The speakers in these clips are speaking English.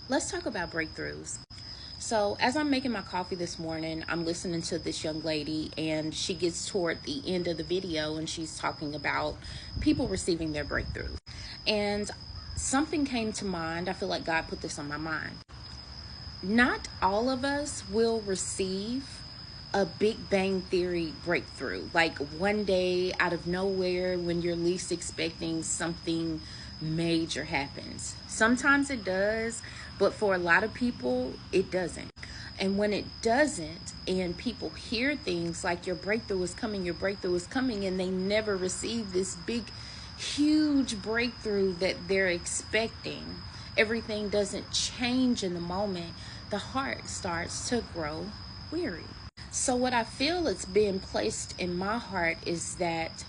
Let's talk about breakthroughs. So, as I'm making my coffee this morning, I'm listening to this young lady, and she gets toward the end of the video and she's talking about people receiving their breakthroughs. And something came to mind. I feel like God put this on my mind. Not all of us will receive a Big Bang Theory breakthrough. Like one day out of nowhere, when you're least expecting, something major happens. Sometimes it does, but for a lot of people, it doesn't. And when it doesn't, and people hear things like your breakthrough is coming, your breakthrough is coming, and they never receive this big, huge breakthrough that they're expecting, everything doesn't change in the moment, the heart starts to grow weary. So, what I feel it's being placed in my heart is that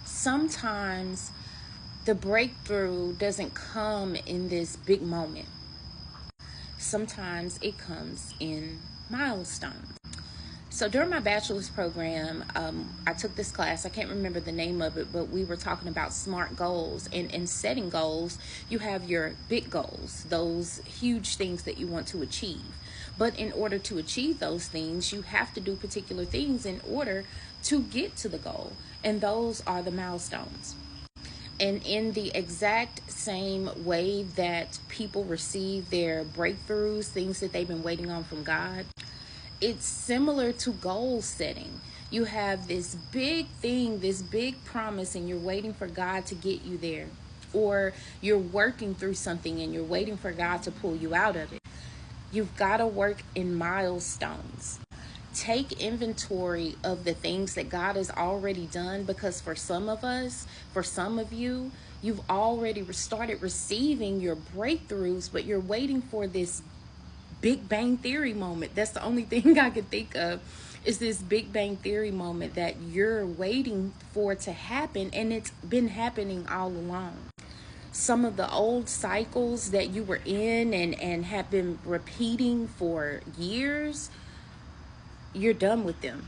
sometimes the breakthrough doesn't come in this big moment. Sometimes it comes in milestones. So during my bachelor's program, I took this class. I can't remember the name of it, but we were talking about SMART goals. And in setting goals, you have your big goals, those huge things that you want to achieve. But in order to achieve those things, you have to do particular things in order to get to the goal. And those are the milestones. And in the exact same way that people receive their breakthroughs, things that they've been waiting on from God, it's similar to goal setting. You have this big thing, this big promise, and you're waiting for God to get you there. Or you're working through something and you're waiting for God to pull you out of it. You've got to work in milestones. Take inventory of the things that God has already done, because for some of us, for some of you, you've already started receiving your breakthroughs, but you're waiting for this Big Bang Theory moment. That's the only thing I could think of, is this Big Bang Theory moment that you're waiting for to happen, and it's been happening all along. Some of the old cycles that you were in and have been repeating for years, you're done with them.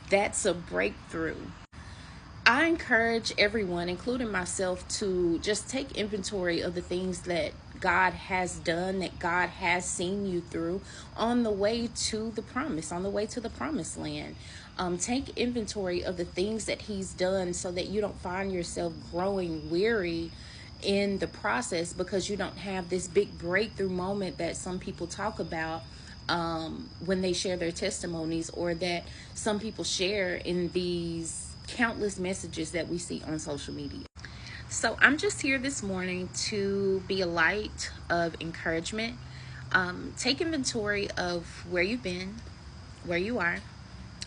That's a breakthrough. I encourage everyone, including myself, to just take inventory of the things that God has done, that God has seen you through on the way to the promise, on the way to the promised land. Take inventory of the things that He's done so that you don't find yourself growing weary in the process because you don't have this big breakthrough moment that some people talk about when they share their testimonies, or that some people share in these countless messages that we see on social media. So I'm just here this morning to be a light of encouragement. Take inventory of where you've been, where you are,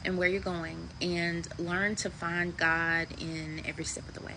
and where you're going, and learn to find God in every step of the way.